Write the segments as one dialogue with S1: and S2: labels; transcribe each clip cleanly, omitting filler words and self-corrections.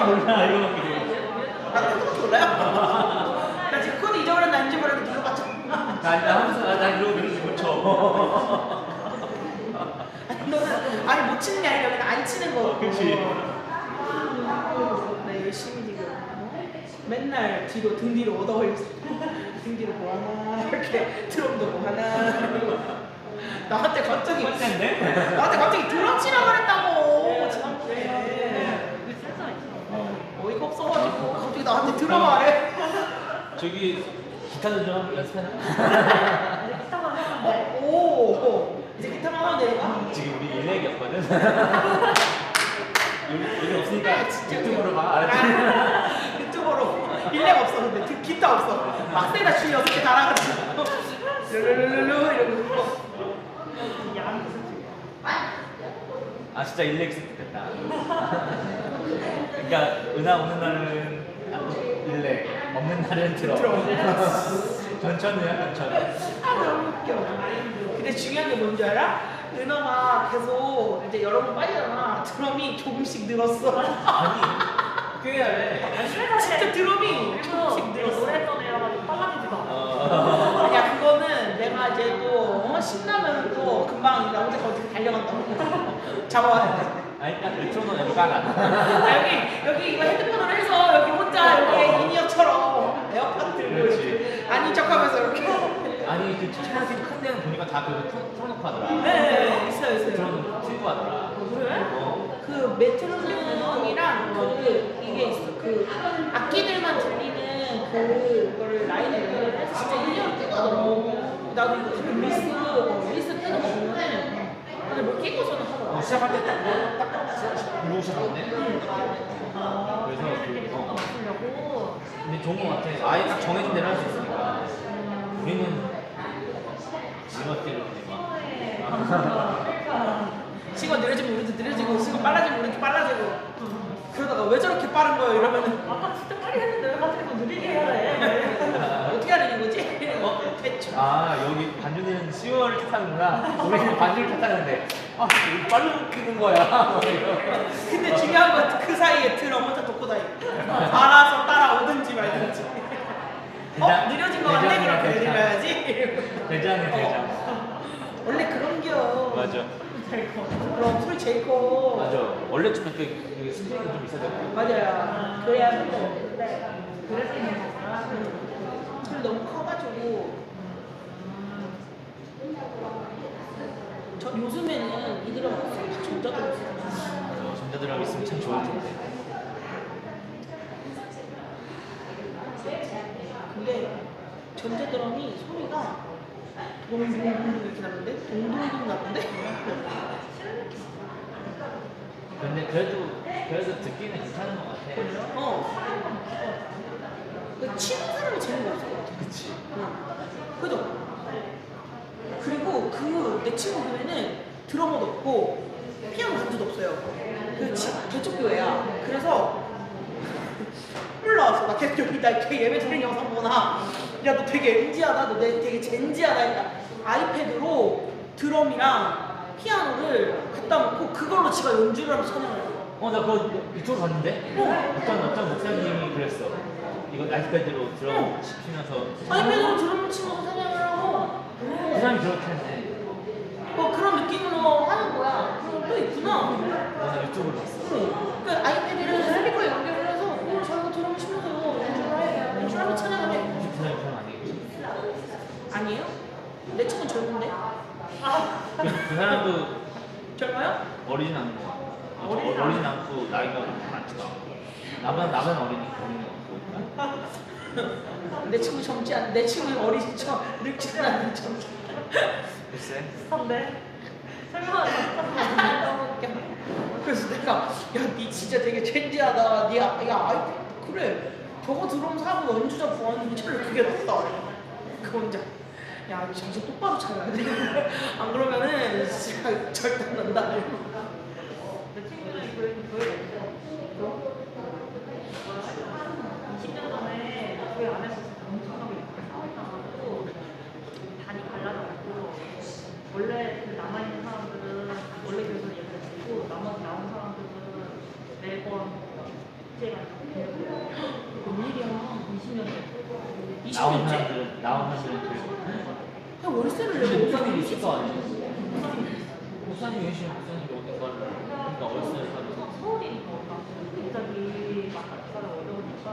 S1: 몰라 이거밖에 몰라.
S2: 나 그것도 몰라요? 나 지금 코드 잊어버렸나 안 잊어버렸나 눌러봤죠?
S1: 나 하면서 나 이러고 못 쳐.
S2: 너는 아니 못 치는 게 아니라 그냥 안 치는 거.
S1: 그치.
S2: 나 열심히 지금 맨날 뒤로 등 뒤로 얻어 걸렸어. 등 뒤로 뭐 하나 이렇게 드럼도 뭐 하나. 나한테 갑자기 드럼 치라 그랬다고 지난번에. 어이가 없어가지고 갑자기 나한테 드럼 하래.
S1: 저기 기타도 좀 연습하나?
S2: 오 이제 기타만 하면 되는 거야?
S1: 지금 우리 일렉이었거든. 여기 없으니까 유튜브로 봐. 알았지?
S2: 유튜버로 일렉 없어 근데 기타 없어. 막대다 줄 6개 달아가지고 르르르르 이러고.
S1: 아 진짜 일렉 있을 때 됐다. 그러니까 은하 오는 날은 일렉, 없는 날은 드럼. 전천이야 전천.
S2: 아 너무 웃겨. 근데 중요한 게 뭔지 알아? 은어가 계속 이제 여러 번 빠지잖아. 드럼이 조금씩 늘었어.
S1: 아니 꽤 하래.
S2: 진짜 드럼이 조금씩 늘었어.
S3: 노래했던 애라가지고 빨라지지도 않아.
S2: 야 그거는 내가 이제 또 신나면 또 금방 나 혼자 거기 달려간다고. 잡아와야 돼.
S1: 아 일단 메트로놈 여기 깔아.
S2: 여기 이거 헤드폰으로 해서 여기 혼자 여기 인이어처럼 에어팟 들고
S1: 그렇지.
S2: 이렇게 아닌 척하면서 이렇게.
S1: 아니 그 초등학생 카드는 보니까 다 그거 틀어놓고 하더라.
S2: 네 있어요.
S1: 드럼 틀고 하더라.
S2: 그래?
S1: 어.
S2: 그 메트로놈이랑 그 이게 있어. 그 악기들만 들리는 그거를 라인을 연결해서 진짜 1년을 뜨거든요. 나도 이거 리스 뜨는 거 보면은 다들 뭘 끼고서는 하더라.
S1: 시작할 때 딱 누르고 시작하는데. 그래서
S3: 맞추려고.
S1: 근데 좋은 거 같아. 아예 딱 정해진 대로 할 수 있으니까. 우리는 지멋대로 그냥 막.
S2: 시간 느려지면 우리도 느려지고 시간 빨라지면 우리도 빨라지고 그러다가 왜 저렇게 빠른 거예요 이러면은
S3: 아까 진짜 빨리 했는데 왜 갑자기 뭐 느리게 해야 돼?
S2: 어떻게 하려는 거지? 대충.
S1: 아 여기 반주는 시월을 탓하는구나. 우리는 반주를 탓하는데 아 왜 빨리 뛰는 거야.
S2: 근데 중요한 건 그 사이에 드럼 혼자 돕고 다니. 알아서 따라오든지 말든지. 느려진 거 같네 그렇게 느려야지.
S1: 대장이 대장.
S2: 원래 그런겨.
S1: 맞아.
S2: 그럼 소리 제일 커.
S1: 맞아. 원래 좀 이렇게 스프링이 좀 있어야 돼.
S2: 맞아요. 그래야 힘들어.
S3: 그래서 있는 거구나.
S2: 근데 너무 커가지고. 저 요즘에는 이들은 전자도 있어.
S1: 전자드럼 있으면 참 좋을 텐데.
S2: 근데 전자드럼이 소리가 동동동 이렇게 나는데? 동동동 나는데?
S1: 근데 그래도 듣기는 괜찮은 것 같아.
S2: 그 치는 사람이 재미가 없을 것 같아.
S1: 그치.
S2: 그죠? 그리고 내 친구 교회는 드러머도 없고 피아노 반주도 없어요. 개척 교회야. 그래서 올라왔어. 나 계속 걔 예배 드리는 영상 보나. 야 너 되게 MZ하다. 너 되게 젠지하다. 했다. 아이패드로 드럼이랑 피아노를 갖다 놓고 그걸로 지가 연주를 하면서 찬양을 해요.
S1: 나 그거 유튜브 봤는데? 어떤 목사님이 그랬어. 이거 아이패드로 드럼 시키면서.
S2: 아이패드로 드럼을 치면서 찬양을 하고
S1: 그 사람이 그렇게 했네.
S2: 그런 느낌으로 하는 거야. 또 있구나.
S1: 나 유튜브를 봤어.
S2: 그 아이패드를 스피커에 연결을 해서 저희가 드럼 치면서 연주하면 찬양을 해.
S1: 그 사람이 그런 아니겠지?
S2: 아니에요? 내 친구는 젊은데?
S1: 그 사람도
S2: 젊어요?
S1: 어리진 않은 거 같아. 어리진 않고 나이가 많지도 않고. 나만 어린 거 보니까.
S2: 내 친구 젊지 않아. 내 친구는 어리지 늙지는 않은 젊지.
S1: 글쎄.
S3: 선배. 설명하는
S2: 너무 웃겨. 그래서 내가 니 진짜 되게 젠지하다. 야 아이패드 그래. 저거 드럼 사고 연주자 구하는 게 차라리 그게 낫다. 그 혼자. 야 정신 똑바로 차려야 돼. 안 그러면은 진짜 절대 안 난다.
S3: 내 친구는 교회가 있어. 20년 전에 교회 안에서 엄청나게 싸웠다고 단이 갈라져가지고 원래 그 남아있는 사람들은 원래 교회에서 예배를 드리고 나머지 나온 사람들은 매번
S2: 웬일이야.
S3: 20년
S2: 20년째?
S1: 나온 사람들은
S2: 그냥 월세를
S1: 근데
S2: 내고
S1: 목사님이 있을 거 아니야? 목사님이 계시면 목사님이 어디 가는 그러니까 월세를 사는
S3: 서울이니까 갑자기 막 살아 어려우니까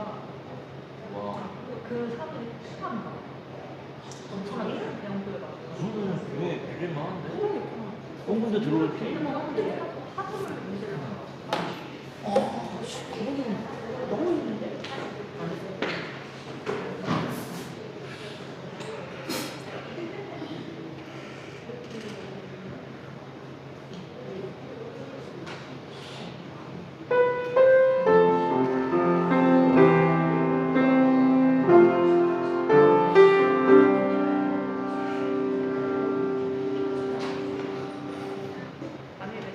S1: 와
S3: 그 사람들이 심한가 엄청나게 양도에 막
S1: 그러면 교회 빌릴만 한데?
S2: 그러니까.
S1: 공군도 들어올 필요
S2: 얼마나 하는데?
S3: 하도를 문제를
S2: 거기는 너무 힘든데?
S3: 아니래.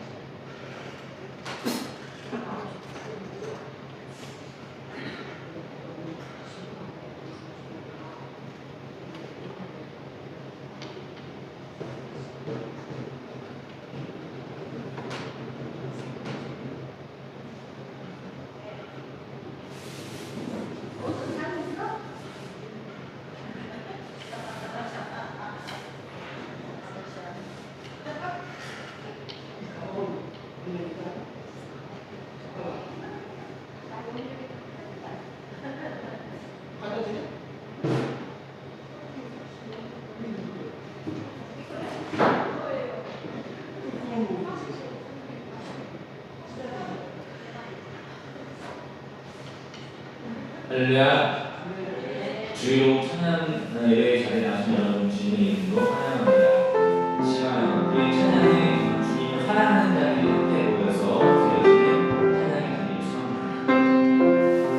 S4: 할렐루야. 주요 찬양 예배 자리에 나신 여러분 주님의 이름으로 환영합니다. 시간 우리 찬양에 주님을 사랑하는 자들이 함께 모여서 드려지는 찬양의 자리를 축원합니다.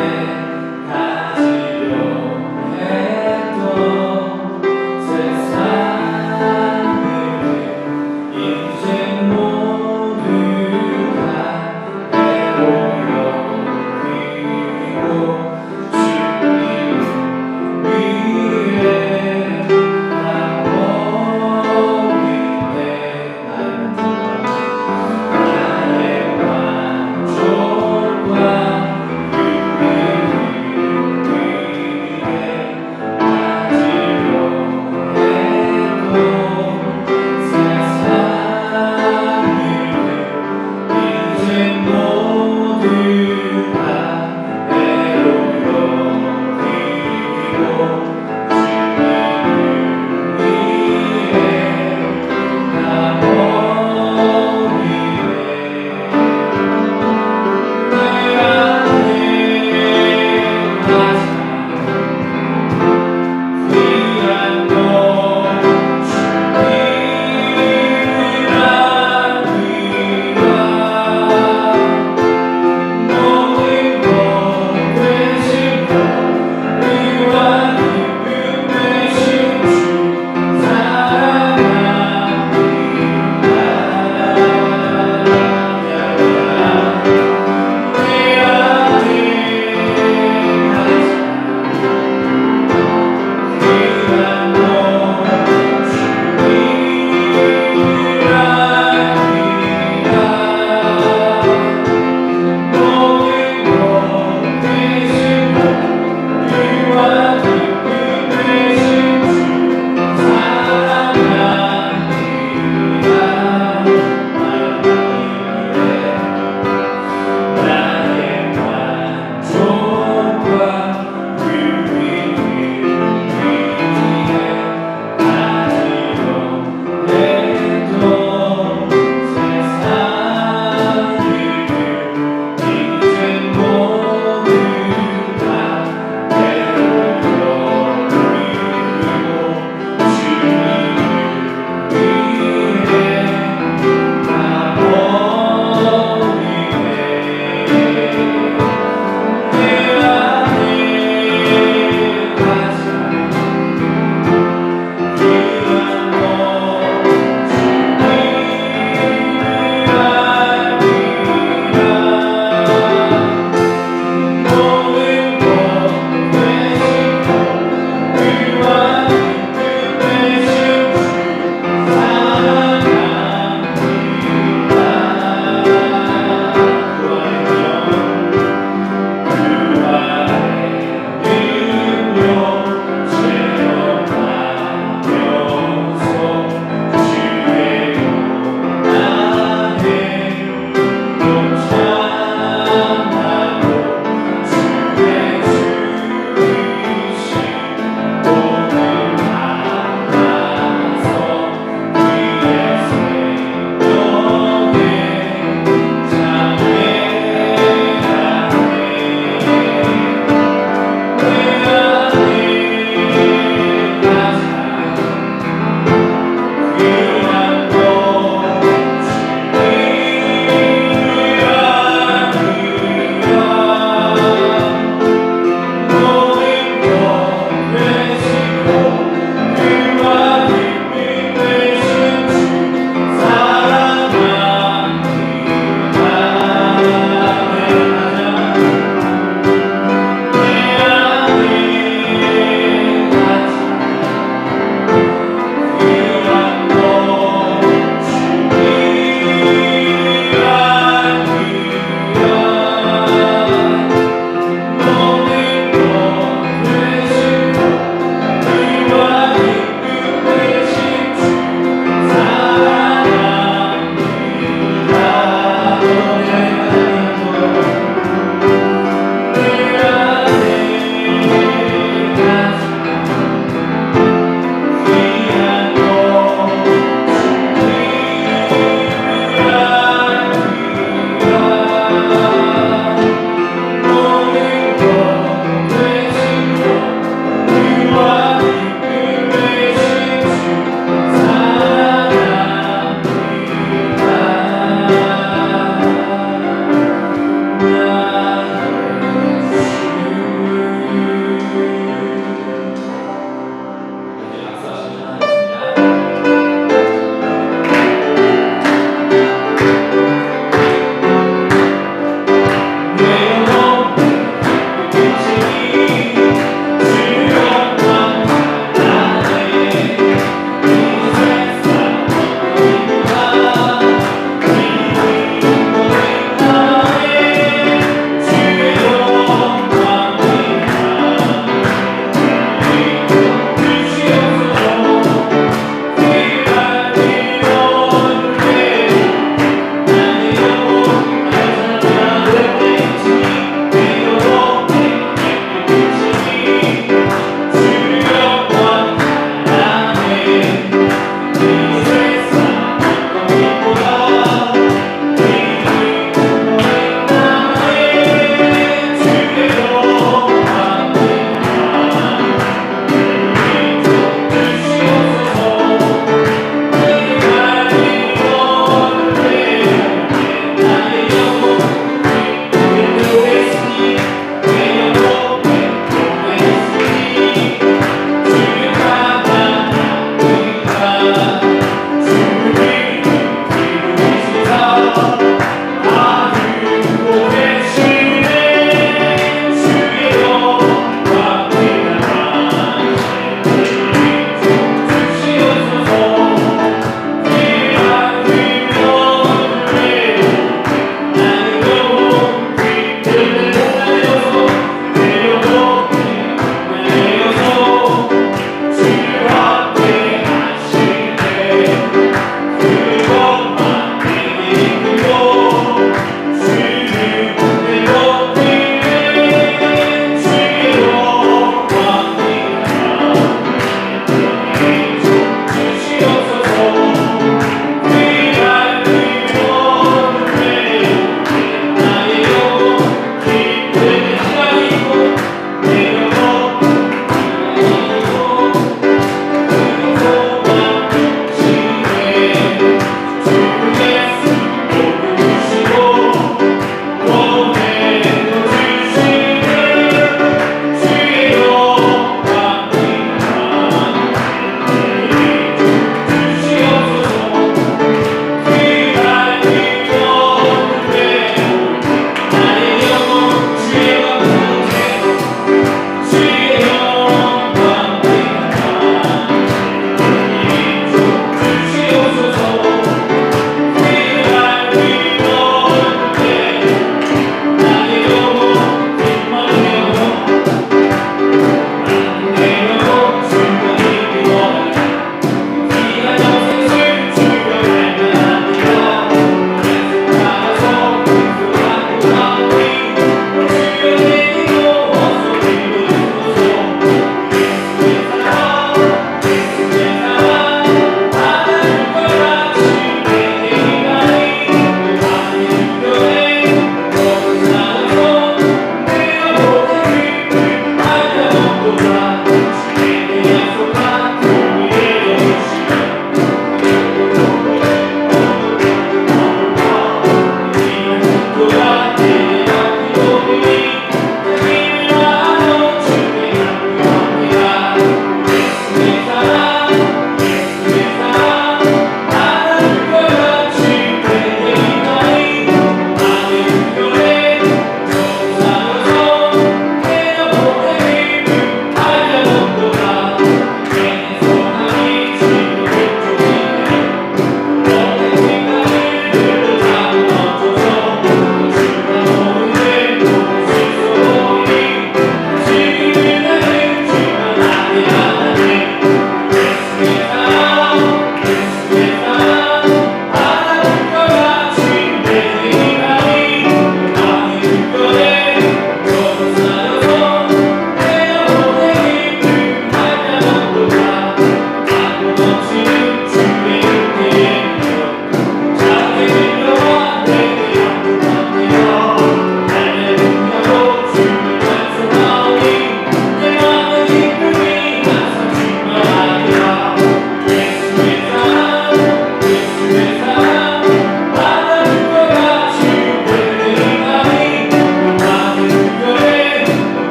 S4: 위해 가지려 했던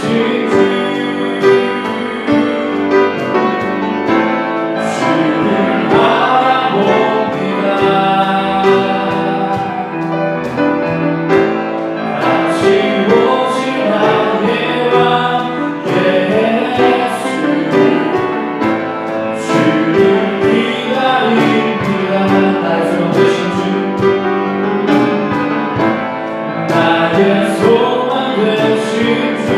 S4: 주를 바라봅니다. 같이 오실 나의 왕 예수, 주를 기다립니다. 나의 소망 되신 주, 나의 소망 되신 주,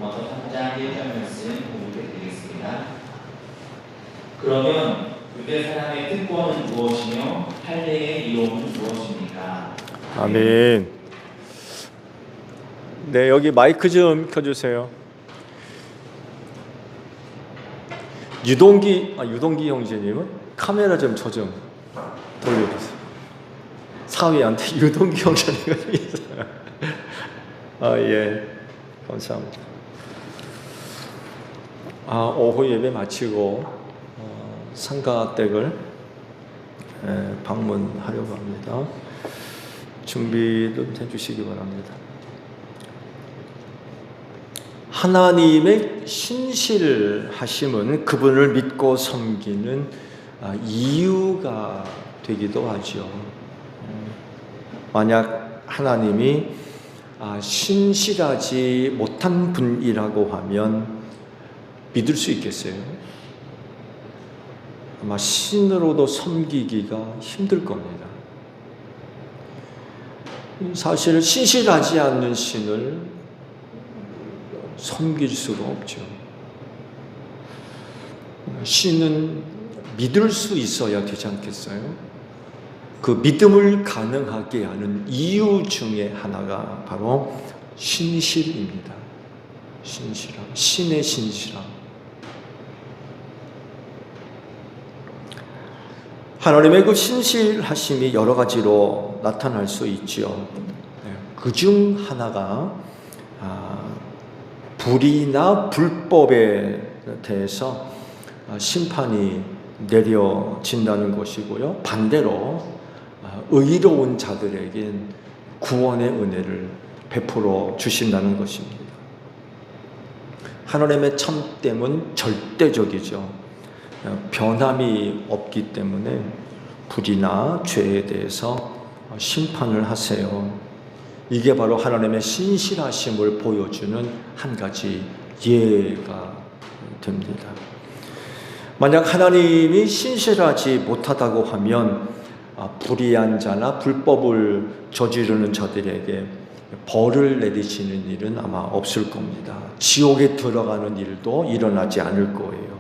S1: 로마서 3장 1절 말씀 공부해 드리겠습니다. 그러면 유대 사람의 특권은 무엇이며 할례의 이용은 무엇입니까?
S4: 아멘. 네, 여기 마이크 좀 켜주세요. 유동기 형제님은 카메라 좀 돌려주세요. 사위한테 유동기 형제님이 있어요. 예, 감사합니다. 오후 예배 마치고 상가댁을 방문하려고 합니다. 준비도 해주시기 바랍니다. 하나님의 신실하심은 그분을 믿고 섬기는 이유가 되기도 하죠. 만약 하나님이 신실하지 못한 분이라고 하면 믿을 수 있겠어요? 아마 신으로도 섬기기가 힘들 겁니다. 사실 신실하지 않는 신을 섬길 수가 없죠. 신은 믿을 수 있어야 되지 않겠어요? 그 믿음을 가능하게 하는 이유 중에 하나가 바로 신실입니다. 신실함, 신의 신실함. 하나님의 그 신실하심이 여러 가지로 나타날 수 있죠. 그중 하나가 불의나 불법에 대해서 심판이 내려진다는 것이고요. 반대로 의로운 자들에겐 구원의 은혜를 베풀어 주신다는 것입니다. 하나님의 참됨은 절대적이죠. 변함이 없기 때문에 불의나 죄에 대해서 심판을 하세요. 이게 바로 하나님의 신실하심을 보여주는 한 가지 예가 됩니다. 만약 하나님이 신실하지 못하다고 하면 불의한 자나 불법을 저지르는 자들에게 벌을 내리시는 일은 아마 없을 겁니다. 지옥에 들어가는 일도 일어나지 않을 거예요.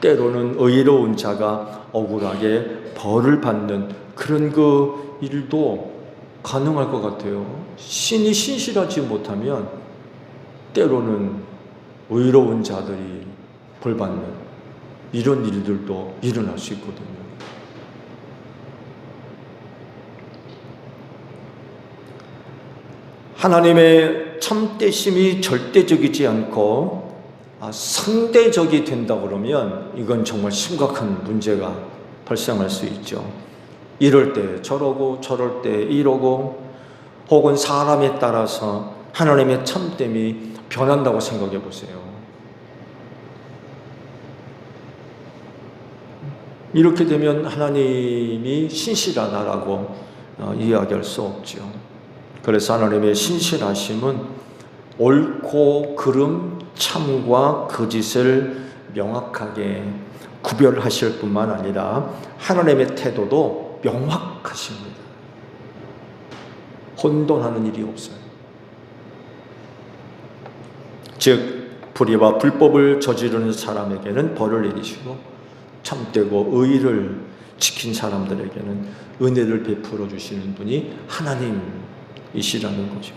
S4: 때로는 의로운 자가 억울하게 벌을 받는 그런 그 일도 가능할 것 같아요. 신이 신실하지 못하면 때로는 의로운 자들이 벌 받는 이런 일들도 일어날 수 있거든요. 하나님의 참되심이 절대적이지 않고 상대적이 된다 그러면 이건 정말 심각한 문제가 발생할 수 있죠. 이럴 때 저러고 저럴 때 이러고, 혹은 사람에 따라서 하나님의 참됨이 변한다고 생각해 보세요. 이렇게 되면 하나님이 신실하다라고 이야기할 수 없죠. 그래서 하나님의 신실하심은 옳고 그름, 참과 거짓을 명확하게 구별하실 뿐만 아니라 하나님의 태도도 명확하십니다. 혼돈하는 일이 없어요. 즉 불의와 불법을 저지르는 사람에게는 벌을 내리시고 참되고 의를 지킨 사람들에게는 은혜를 베풀어 주시는 분이 하나님이시라는 거죠.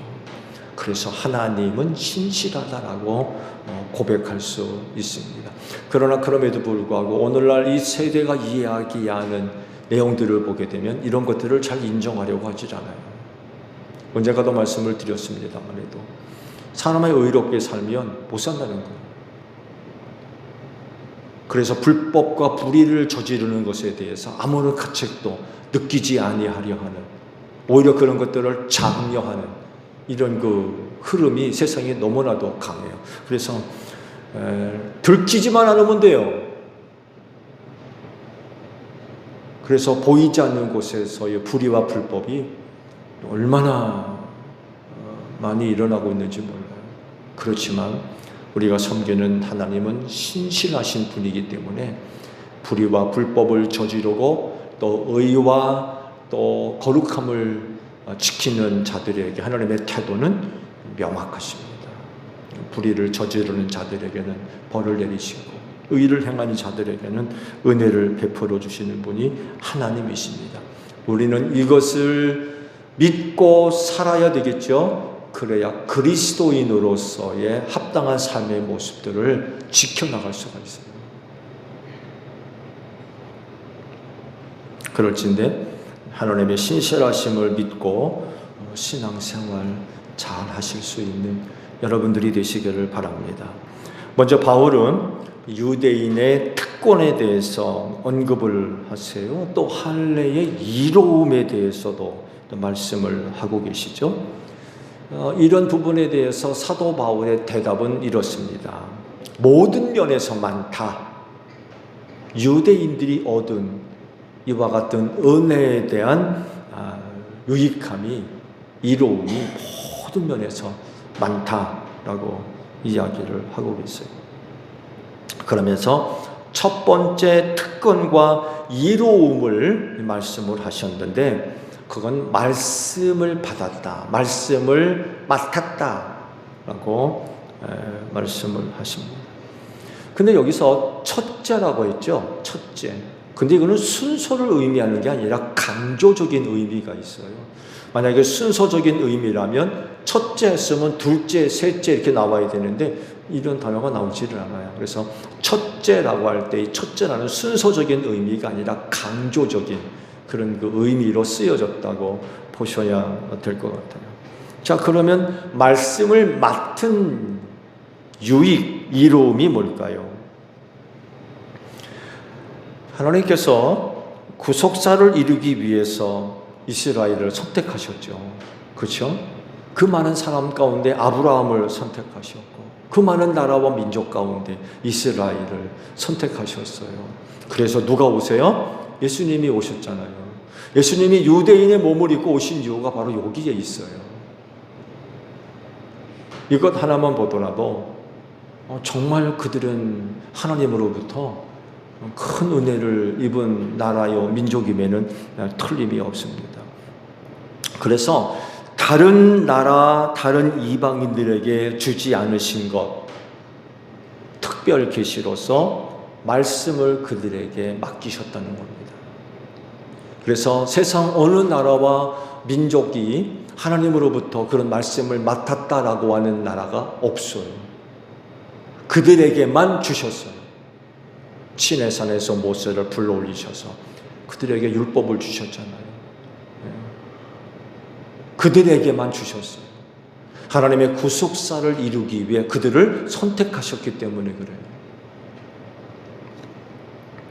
S4: 그래서 하나님은 신실하다라고 고백할 수 있습니다. 그러나 그럼에도 불구하고 오늘날 이 세대가 이야기하는 내용들을 보게 되면 이런 것들을 잘 인정하려고 하지 않아요. 언젠가도 말씀을 드렸습니다만 해도 사람이 의롭게 살면 못 산다는 거예요. 그래서 불법과 불의를 저지르는 것에 대해서 아무런 가책도 느끼지 아니하려 하는, 오히려 그런 것들을 장려하는 이런 그 흐름이 세상에 너무나도 강해요. 그래서 들키지만 않으면 돼요. 그래서 보이지 않는 곳에서의 불의와 불법이 얼마나 많이 일어나고 있는지 몰라요. 그렇지만 우리가 섬기는 하나님은 신실하신 분이기 때문에 불의와 불법을 저지르고 또 의와 또 거룩함을 지키는 자들에게 하나님의 태도는 명확하십니다. 불의를 저지르는 자들에게는 벌을 내리시고 의를 행하는 자들에게는 은혜를 베풀어 주시는 분이 하나님이십니다. 우리는 이것을 믿고 살아야 되겠죠. 그래야 그리스도인으로서의 합당한 삶의 모습들을 지켜나갈 수가 있어요. 그럴진데 하나님의 신실하심을 믿고 신앙생활 잘 하실 수 있는 여러분들이 되시기를 바랍니다. 먼저 바울은 유대인의 특권에 대해서 언급을 하세요. 또 할례의 이로움에 대해서도 말씀을 하고 계시죠. 이런 부분에 대해서 사도 바울의 대답은 이렇습니다. 모든 면에서 많다. 유대인들이 얻은 이와 같은 은혜에 대한 유익함이, 이로움이 모든 면에서 많다라고 이야기를 하고 계세요. 그러면서 첫 번째 특권과 이로움을 말씀을 하셨는데, 그건 말씀을 받았다, 말씀을 맡았다라고 말씀을 하십니다. 근데 여기서 첫째라고 했죠. 첫째. 근데 이거는 순서를 의미하는 게 아니라 강조적인 의미가 있어요. 만약에 순서적인 의미라면 첫째 했으면 둘째, 셋째 이렇게 나와야 되는데 이런 단어가 나오지를 않아요. 그래서 첫째라고 할 때 이 첫째라는 순서적인 의미가 아니라 강조적인 그런 그 의미로 쓰여졌다고 보셔야 될 것 같아요. 자, 그러면 말씀을 맡은 유익, 이로움이 뭘까요? 하나님께서 구속사를 이루기 위해서 이스라엘을 선택하셨죠. 그렇죠? 그 많은 사람 가운데 아브라함을 선택하셨고 그 많은 나라와 민족 가운데 이스라엘을 선택하셨어요. 그래서 누가 오세요? 예수님이 오셨잖아요. 예수님이 유대인의 몸을 입고 오신 이유가 바로 여기에 있어요. 이것 하나만 보더라도 정말 그들은 하나님으로부터 큰 은혜를 입은 나라요 민족임에는 틀림이 없습니다. 그래서 다른 나라, 다른 이방인들에게 주지 않으신 것, 특별 계시로서 말씀을 그들에게 맡기셨다는 겁니다. 그래서 세상 어느 나라와 민족이 하나님으로부터 그런 말씀을 맡았다라고 하는 나라가 없어요. 그들에게만 주셨어요. 시내산에서 모세를 불러올리셔서 그들에게 율법을 주셨잖아요. 그들에게만 주셨어요. 하나님의 구속사를 이루기 위해 그들을 선택하셨기 때문에 그래요.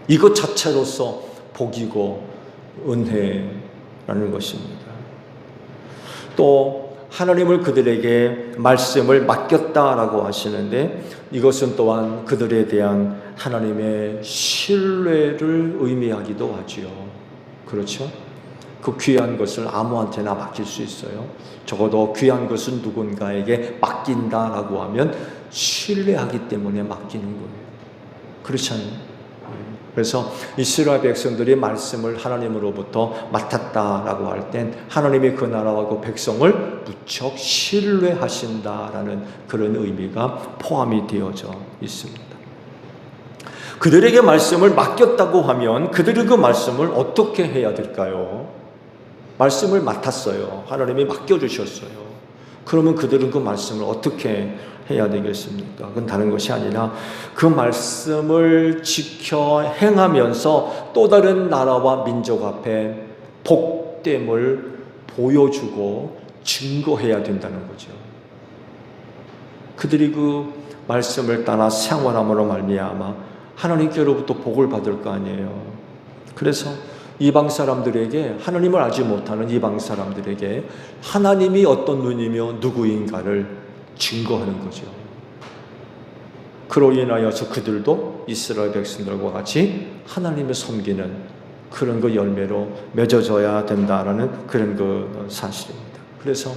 S4: 이것 자체로서 복이고 은혜라는 것입니다. 또 하나님을 그들에게 말씀을 맡겼다라고 하시는데 이것은 또한 그들에 대한 하나님의 신뢰를 의미하기도 하지요. 그렇죠? 그 귀한 것을 아무한테나 맡길 수 있어요. 적어도 귀한 것은 누군가에게 맡긴다라고 하면 신뢰하기 때문에 맡기는 거예요. 그렇지 않아요? 그래서 이스라엘 백성들이 말씀을 하나님으로부터 맡았다라고 할 땐 하나님이 그 나라와 그 백성을 무척 신뢰하신다라는 그런 의미가 포함이 되어져 있습니다. 그들에게 말씀을 맡겼다고 하면 그들이 그 말씀을 어떻게 해야 될까요? 말씀을 맡았어요. 하나님이 맡겨주셨어요. 그러면 그들은 그 말씀을 어떻게 해야 되겠습니까? 그건 다른 것이 아니라 그 말씀을 지켜 행하면서 또 다른 나라와 민족 앞에 복됨을 보여주고 증거해야 된다는 거죠. 그들이 그 말씀을 따라 생활함으로 말미암아 하나님께로부터 복을 받을 거 아니에요. 그래서 이방 사람들에게, 하나님을 알지 못하는 이방 사람들에게 하나님이 어떤 분이며 누구인가를 증거하는 거죠. 그로 인하여서 그들도 이스라엘 백성들과 같이 하나님을 섬기는 그런 그 열매로 맺어져야 된다라는 그런 그 사실입니다. 그래서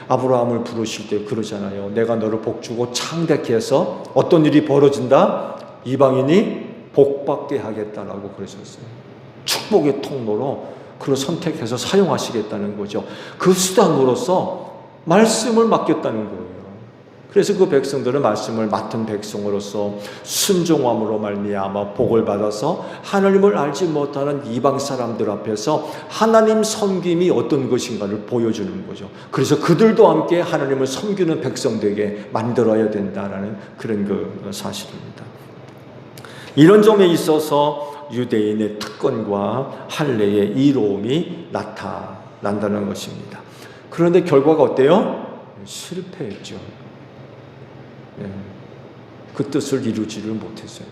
S4: 아브라함을 부르실 때 그러잖아요. 내가 너를 복주고 창대케 해서 어떤 일이 벌어진다? 이방인이 복받게 하겠다라고 그러셨어요. 축복의 통로로 그를 선택해서 사용하시겠다는 거죠. 그 수단으로서 말씀을 맡겼다는 거예요. 그래서 그 백성들은 말씀을 맡은 백성으로서 순종함으로 말미암아 복을 받아서 하나님을 알지 못하는 이방 사람들 앞에서 하나님 섬김이 어떤 것인가를 보여주는 거죠. 그래서 그들도 함께 하나님을 섬기는 백성 되게 만들어야 된다라는 그런 그 사실입니다. 이런 점에 있어서 유대인의 특권과 할례의 이로움이 나타난다는 것입니다. 그런데 결과가 어때요? 실패했죠. 그 뜻을 이루지를 못했어요.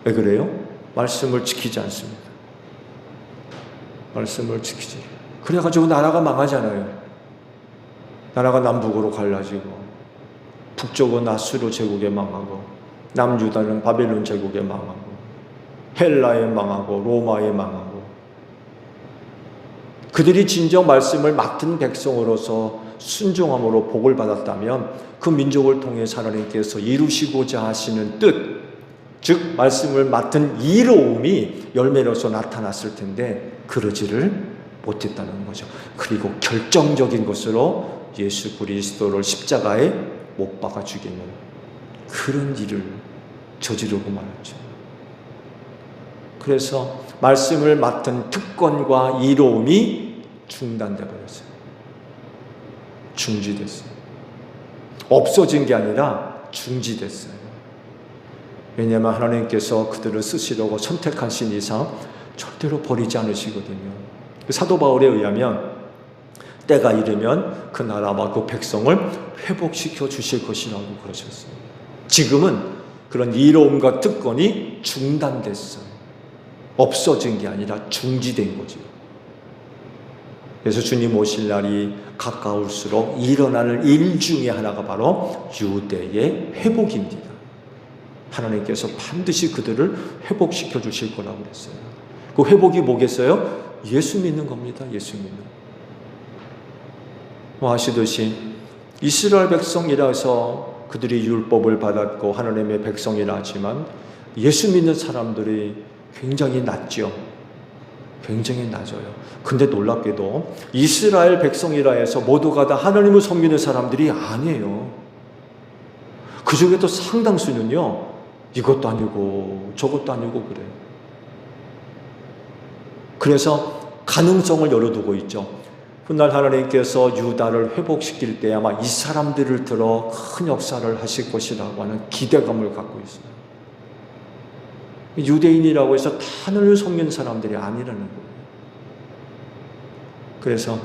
S4: 왜 그래요? 말씀을 지키지 않습니다. 말씀을 지키지. 그래가지고 나라가 망하잖아요. 나라가 남북으로 갈라지고, 북쪽은 아수르 제국에 망하고, 남유다는 바벨론 제국에 망하고, 헬라에 망하고, 로마에 망하고. 그들이 진정 말씀을 맡은 백성으로서 순종함으로 복을 받았다면 그 민족을 통해 하나님께서 이루시고자 하시는 뜻, 즉 말씀을 맡은 이로움이 열매로서 나타났을 텐데 그러지를 못했다는 거죠. 그리고 결정적인 것으로 예수 그리스도를 십자가에 못 박아 죽이는 그런 일을 저지르고 말았죠. 그래서 말씀을 맡은 특권과 이로움이 중단돼 버렸어요. 중지됐어요. 없어진 게 아니라 중지됐어요. 왜냐하면 하나님께서 그들을 쓰시려고 선택하신 이상 절대로 버리지 않으시거든요. 사도 바울에 의하면 때가 이르면 그 나라와 그 백성을 회복시켜 주실 것이라고 그러셨어요. 지금은 그런 이로움과 특권이 중단됐어요. 없어진 게 아니라 중지된 거죠. 그래서 주님 오실 날이 가까울수록 일어나는 일 중에 하나가 바로 유대의 회복입니다. 하나님께서 반드시 그들을 회복시켜 주실 거라고 그랬어요. 그 회복이 뭐겠어요? 예수 믿는 겁니다. 예수 믿는. 아시듯이 이스라엘 백성이라서 그들이 율법을 받았고 하나님의 백성이라 하지만 예수 믿는 사람들이 굉장히 낮죠. 굉장히 낮아요. 근데 놀랍게도 이스라엘 백성이라 해서 모두가 다 하나님을 섬기는 사람들이 아니에요. 그 중에도 상당수는요, 이것도 아니고 저것도 아니고 그래요. 그래서 가능성을 열어두고 있죠. 훗날 하나님께서 유다를 회복시킬 때 아마 이 사람들을 들어 큰 역사를 하실 것이라고 하는 기대감을 갖고 있어요. 유대인이라고 해서 하늘을 섬기는 사람들이 아니라는 거예요. 그래서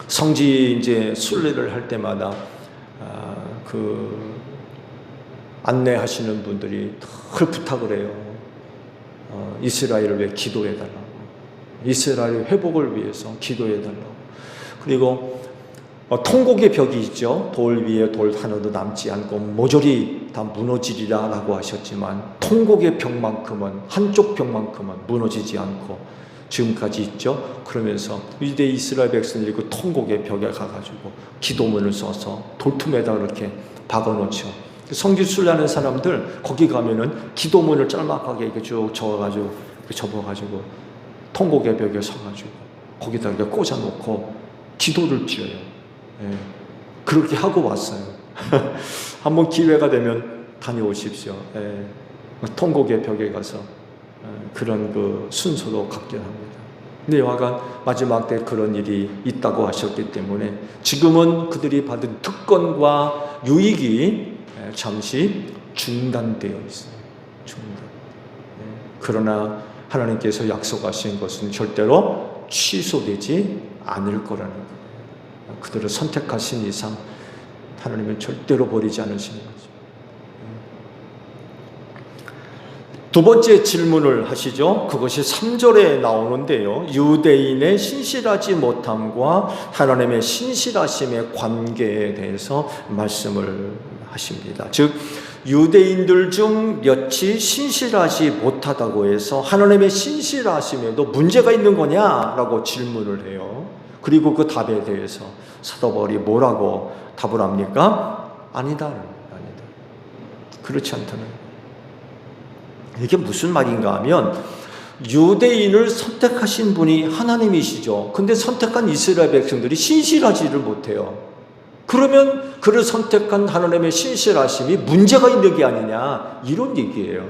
S4: 성지 이제 순례를 할 때마다 그 안내하시는 분들이 늘 부탁을 해요. 이스라엘을 위해 기도해 달라고. 이스라엘의 회복을 위해서 기도해 달라고. 그리고 통곡의 벽이 있죠. 돌 위에 돌 하나도 남지 않고 모조리 다 무너지리라 라고 하셨지만 통곡의 벽만큼은, 한쪽 벽만큼은 무너지지 않고 지금까지 있죠. 그러면서 유대 이스라엘 백성들이 그 통곡의 벽에 가가지고 기도문을 써서 돌틈에다 이렇게 박아놓죠. 성지 순례하는 사람들 거기 가면은 기도문을 짤막하게 이렇게 쭉 적어가지고 접어가지고 통곡의 벽에 서가지고 거기다 이렇게 꽂아놓고 기도를 드려요. 예, 그렇게 하고 왔어요. 한번 기회가 되면 다녀오십시오. 예, 통곡의 벽에 가서 그런 그 순서도 갖게 합니다. 근데 여하간 마지막 때 그런 일이 있다고 하셨기 때문에 지금은 그들이 받은 특권과 유익이 잠시 중단되어 있어요. 중단. 그러나 하나님께서 약속하신 것은 절대로 취소되지 않을 거라는 거예요. 그들을 선택하신 이상 하나님은 절대로 버리지 않으시는 거죠. 두 번째 질문을 하시죠. 그것이 3절에 나오는데요. 유대인의 신실하지 못함과 하나님의 신실하심의 관계에 대해서 말씀을 하십니다. 즉 유대인들 중 몇이 신실하지 못하다고 해서 하나님의 신실하심에도 문제가 있는 거냐라고 질문을 해요. 그리고 그 답에 대해서 사도 바울이 뭐라고 답을 합니까? 아니다. 그렇지 않다는 거예요. 이게 무슨 말인가 하면 유대인을 선택하신 분이 하나님이시죠. 근데 선택한 이스라엘 백성들이 신실하지를 못해요. 그러면 그를 선택한 하나님의 신실하심이 문제가 있는 게 아니냐, 이런 얘기예요.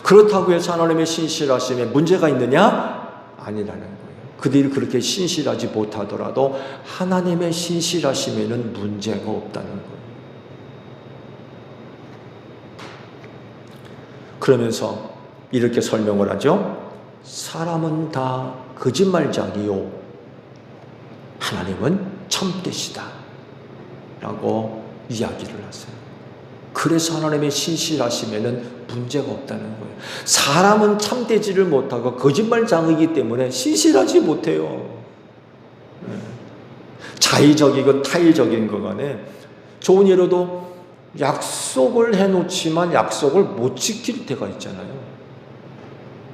S4: 그렇다고 해서 하나님의 신실하심에 문제가 있느냐? 아니라는 거예요. 그들이 그렇게 신실하지 못하더라도 하나님의 신실하심에는 문제가 없다는 거예요. 그러면서 이렇게 설명을 하죠. 사람은 다 거짓말장이요, 하나님은 참되시다 라고 이야기를 하세요. 그래서 하나님의 신실하심에는 문제가 없다는 거예요. 사람은 참되지를 못하고 거짓말장이기 때문에 신실하지 못해요. 자의적이고 타의적인 것 간에 좋은 예로도 약속을 해놓지만 약속을 못 지킬 때가 있잖아요.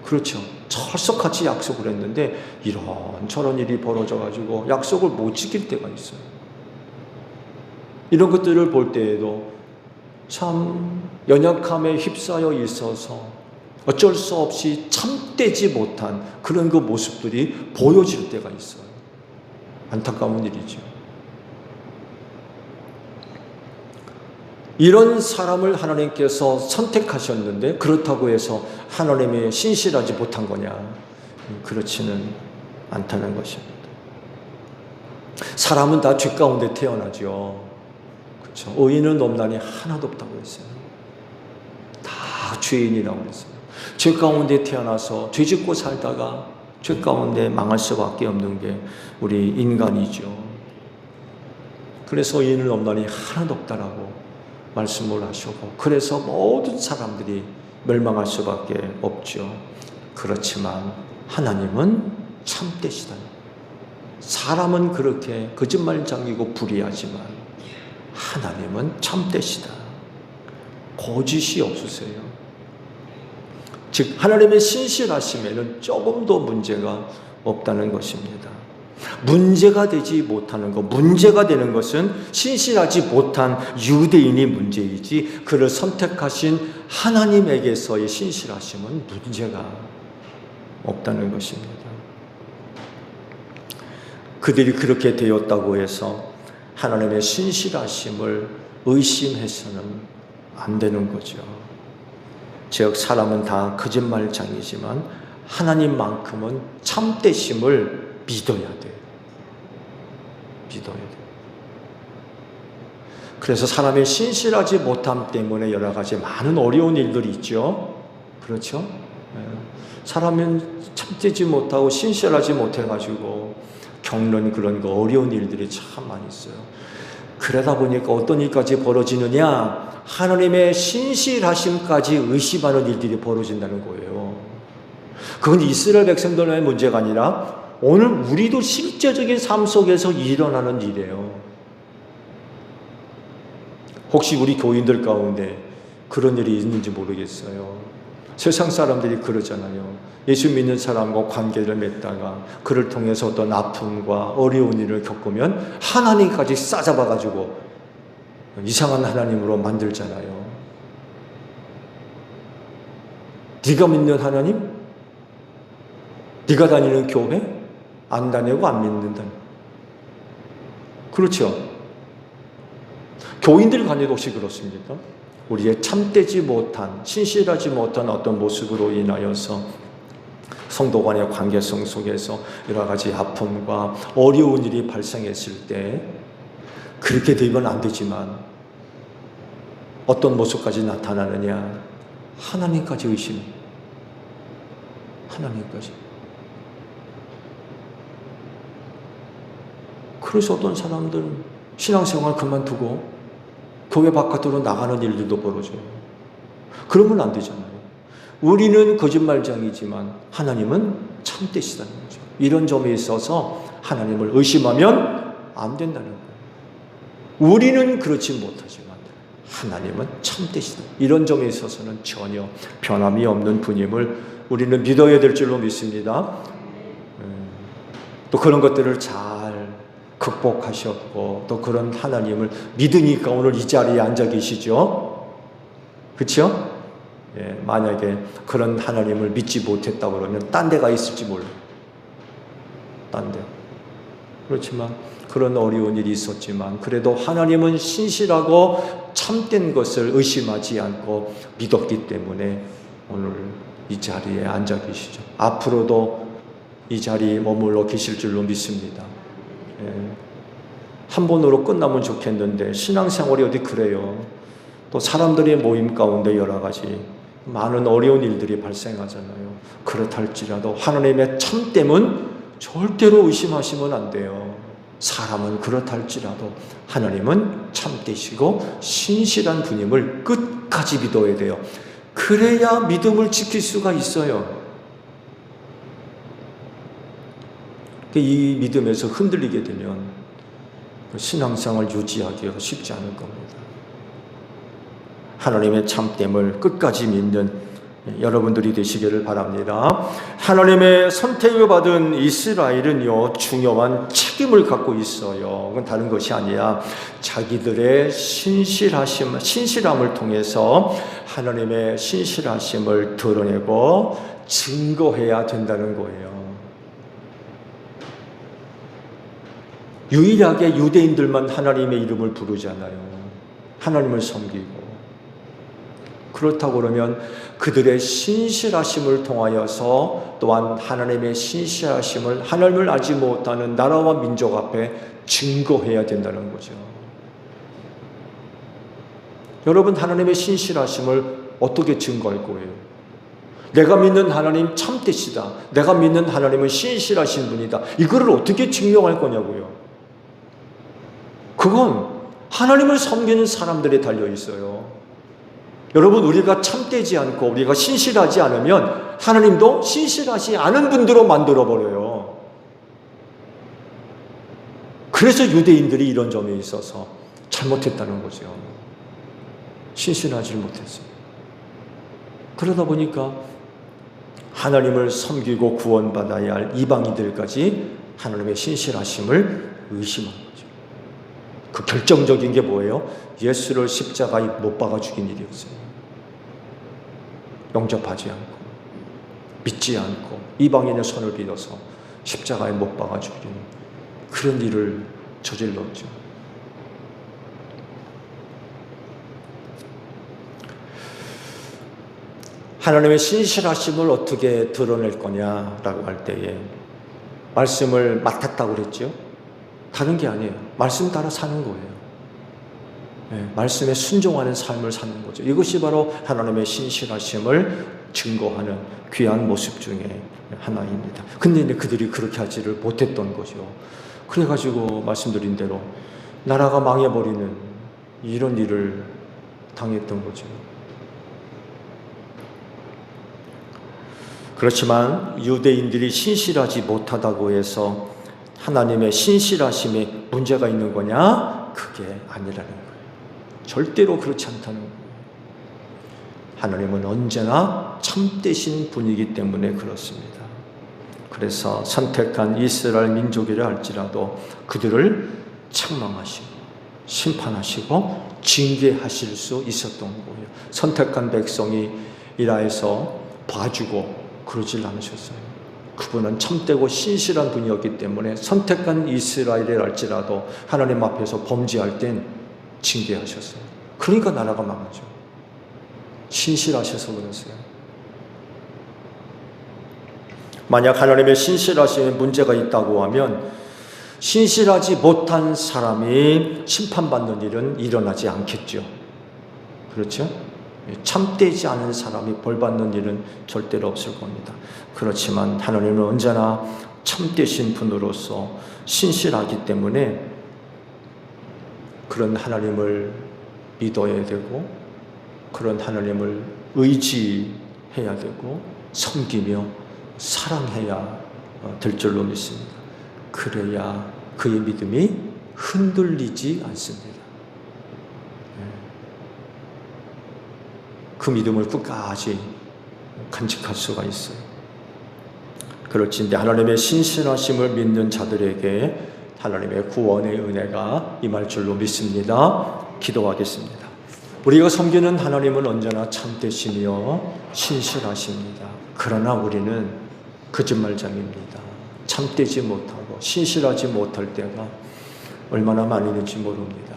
S4: 그렇죠. 철석같이 약속을 했는데 이런저런 일이 벌어져가지고 약속을 못 지킬 때가 있어요. 이런 것들을 볼 때에도 참 연약함에 휩싸여 있어서 어쩔 수 없이 참되지 못한 그런 그 모습들이 보여질 때가 있어요. 안타까운 일이죠. 이런 사람을 하나님께서 선택하셨는데 그렇다고 해서 하나님의 신실하지 못한 거냐? 그렇지는 않다는 것입니다. 사람은 다 죄 가운데 태어나죠. 그렇죠. 의인은 없나니 하나도 없다고 했어요. 다 죄인이라고 했어요. 죄 가운데 태어나서 죄 짓고 살다가 죄 가운데 망할 수밖에 없는 게 우리 인간이죠. 그래서 의인은 없나니 하나도 없다라고 말씀을 하시고, 그래서 모든 사람들이 멸망할 수밖에 없죠. 그렇지만 하나님은 참되시다. 사람은 그렇게 거짓말장이고 불의하지만 하나님은 참되시다. 거짓이 없으세요. 즉 하나님의 신실하심에는 조금도 문제가 없다는 것입니다. 문제가 되지 못하는 것, 문제가 되는 것은 신실하지 못한 유대인이 문제이지 그를 선택하신 하나님에게서의 신실하심은 문제가 없다는 것입니다. 그들이 그렇게 되었다고 해서 하나님의 신실하심을 의심해서는 안 되는 거죠. 즉 사람은 다 거짓말장이지만 하나님만큼은 참되심을 믿어야 돼요. 믿어야 돼요. 그래서 사람의 신실하지 못함 때문에 여러 가지 많은 어려운 일들이 있죠. 그렇죠? 사람은 참되지 못하고 신실하지 못해가지고 겪는 그런 거 어려운 일들이 참 많이 있어요. 그러다 보니까 어떤 일까지 벌어지느냐? 하나님의 신실하심까지 의심하는 일들이 벌어진다는 거예요. 그건 이스라엘 백성들의 문제가 아니라 오늘 우리도 실제적인 삶 속에서 일어나는 일이에요. 혹시 우리 교인들 가운데 그런 일이 있는지 모르겠어요. 세상 사람들이 그러잖아요. 예수 믿는 사람과 관계를 맺다가 그를 통해서 어떤 아픔과 어려운 일을 겪으면 하나님까지 싸잡아가지고 이상한 하나님으로 만들잖아요. 네가 믿는 하나님? 네가 다니는 교회? 안 다니고 안 믿는다. 그렇죠? 교인들 간에도 혹시 그렇습니까? 우리의 참되지 못한, 신실하지 못한 어떤 모습으로 인하여서 성도 간의 관계성 속에서 여러 가지 아픔과 어려운 일이 발생했을 때 그렇게 되면 안 되지만 어떤 모습까지 나타나느냐? 하나님까지 의심. 하나님까지. 그래서 어떤 사람들은 신앙생활 그만두고 교회 바깥으로 나가는 일들도 벌어져요. 그러면 안 되잖아요. 우리는 거짓말장이지만 하나님은 참되시다는 거죠. 이런 점에 있어서 하나님을 의심하면 안 된다는 거예요. 우리는 그렇지 못하지만 하나님은 참되시다. 이런 점에 있어서는 전혀 변함이 없는 분임을 우리는 믿어야 될 줄로 믿습니다. 또 그런 것들을 잘 극복하셨고 또 그런 하나님을 믿으니까 오늘 이 자리에 앉아 계시죠. 그렇죠? 예, 만약에 그런 하나님을 믿지 못했다고 그러면 딴 데가 있을지 몰라요. 딴 데. 그렇지만 그런 어려운 일이 있었지만 그래도 하나님은 신실하고 참된 것을 의심하지 않고 믿었기 때문에 오늘 이 자리에 앉아 계시죠. 앞으로도 이 자리에 머물러 계실 줄로 믿습니다. 한 번으로 끝나면 좋겠는데 신앙생활이 어디 그래요. 또 사람들의 모임 가운데 여러 가지 많은 어려운 일들이 발생하잖아요. 그렇다 할지라도 하나님의 참됨은 절대로 의심하시면 안 돼요. 사람은 그렇다 할지라도 하나님은 참되시고 신실한 분임을 끝까지 믿어야 돼요. 그래야 믿음을 지킬 수가 있어요. 이 믿음에서 흔들리게 되면 신앙생활 유지하기가 쉽지 않을 겁니다. 하나님의 참됨을 끝까지 믿는 여러분들이 되시기를 바랍니다. 하나님의 선택을 받은 이스라엘은요, 중요한 책임을 갖고 있어요. 그건 다른 것이 아니라 자기들의 신실함을 통해서 하나님의 신실하심을 드러내고 증거해야 된다는 거예요. 유일하게 유대인들만 하나님의 이름을 부르잖아요. 하나님을 섬기고. 그렇다고 그러면 그들의 신실하심을 통하여서 또한 하나님의 신실하심을 하나님을 알지 못하는 나라와 민족 앞에 증거해야 된다는 거죠. 여러분, 하나님의 신실하심을 어떻게 증거할 거예요? 내가 믿는 하나님 참되시다. 내가 믿는 하나님은 신실하신 분이다. 이거를 어떻게 증명할 거냐고요. 그건 하나님을 섬기는 사람들에 달려 있어요. 여러분, 우리가 참되지 않고 우리가 신실하지 않으면 하나님도 신실하지 않은 분들로 만들어버려요. 그래서 유대인들이 이런 점에 있어서 잘못했다는 거죠. 신실하지 못했어요. 그러다 보니까 하나님을 섬기고 구원받아야 할 이방인들까지 하나님의 신실하심을 의심한 거죠. 그 결정적인 게 뭐예요? 예수를 십자가에 못 박아 죽인 일이었어요. 영접하지 않고 믿지 않고 이방인의 손을 빌어서 십자가에 못 박아 죽인 그런 일을 저질렀죠. 하나님의 신실하심을 어떻게 드러낼 거냐라고 할 때에 말씀을 맡았다고 그랬죠. 다른 게 아니에요. 말씀 따라 사는 거예요. 말씀에 순종하는 삶을 사는 거죠. 이것이 바로 하나님의 신실하심을 증거하는 귀한 모습 중에 하나입니다. 근데 그들이 그렇게 하지를 못했던 거죠. 그래가지고 말씀드린 대로 나라가 망해버리는 이런 일을 당했던 거죠. 그렇지만 유대인들이 신실하지 못하다고 해서 하나님의 신실하심에 문제가 있는 거냐? 그게 아니라는 거예요. 절대로 그렇지 않다는 거예요. 하나님은 언제나 참되신 분이기 때문에 그렇습니다. 그래서 선택한 이스라엘 민족이라 할지라도 그들을 책망하시고 심판하시고 징계하실 수 있었던 거예요. 선택한 백성이라 해서 봐주고 그러질 않으셨어요. 그분은 참되고 신실한 분이었기 때문에 선택한 이스라엘이라 할지라도 하나님 앞에서 범죄할 땐 징계하셨어요. 그러니까 나라가 망하죠. 신실하셔서 그러세요. 만약 하나님의 신실하심에 문제가 있다고 하면 신실하지 못한 사람이 심판받는 일은 일어나지 않겠죠. 그렇죠? 참되지 않은 사람이 벌받는 일은 절대로 없을 겁니다. 그렇지만 하나님은 언제나 참되신 분으로서 신실하기 때문에 그런 하나님을 믿어야 되고 그런 하나님을 의지해야 되고 섬기며 사랑해야 될 줄로 믿습니다. 그래야 그의 믿음이 흔들리지 않습니다. 그 믿음을 끝까지 간직할 수가 있어요. 그렇지, 하나님의 신실하심을 믿는 자들에게 하나님의 구원의 은혜가 임할 줄로 믿습니다. 기도하겠습니다. 우리가 섬기는 하나님은 언제나 참되시며 신실하십니다. 그러나 우리는 거짓말장입니다. 참되지 못하고 신실하지 못할 때가 얼마나 많이 있는지 모릅니다.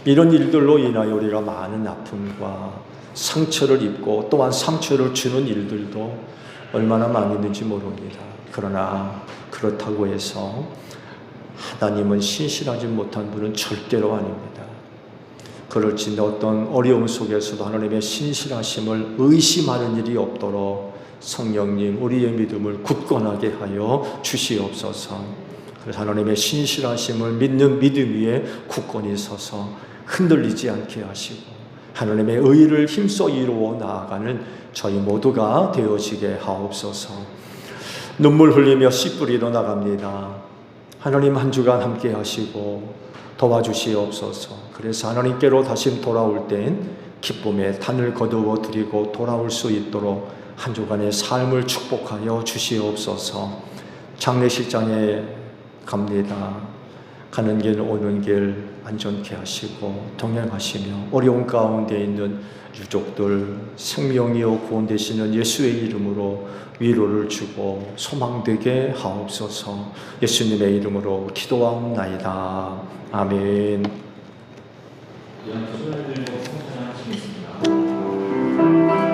S4: 이런 일들로 인하여 우리가 많은 아픔과 상처를 입고 또한 상처를 주는 일들도 얼마나 많이 있는지 모릅니다. 그러나 그렇다고 해서 하나님은 신실하지 못한 분은 절대로 아닙니다. 그럴진데 어떤 어려움 속에서도 하나님의 신실하심을 의심하는 일이 없도록 성령님 우리의 믿음을 굳건하게 하여 주시옵소서. 그래서 하나님의 신실하심을 믿는 믿음 위에 굳건히 서서 흔들리지 않게 하시고 하나님의 의를 힘써 이루어 나아가는 저희 모두가 되어지게 하옵소서. 눈물 흘리며 씨 뿌리러 나갑니다. 하나님 한 주간 함께 하시고 도와주시옵소서. 그래서 하나님께로 다시 돌아올 땐 기쁨의 단을 거두어 드리고 돌아올 수 있도록 한 주간의 삶을 축복하여 주시옵소서. 장례식장에 갑니다. 가는 길 오는 길 안전케 하시고 동행하시며 어려운 가운데 있는 유족들 생명이요 구원 되시는 예수의 이름으로 위로를 주고 소망되게 하옵소서. 예수님의 이름으로 기도하옵나이다. 아멘.
S1: 손을 들고 성찬하시겠습니다.
S4: 주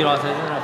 S1: 들어와서 해주느라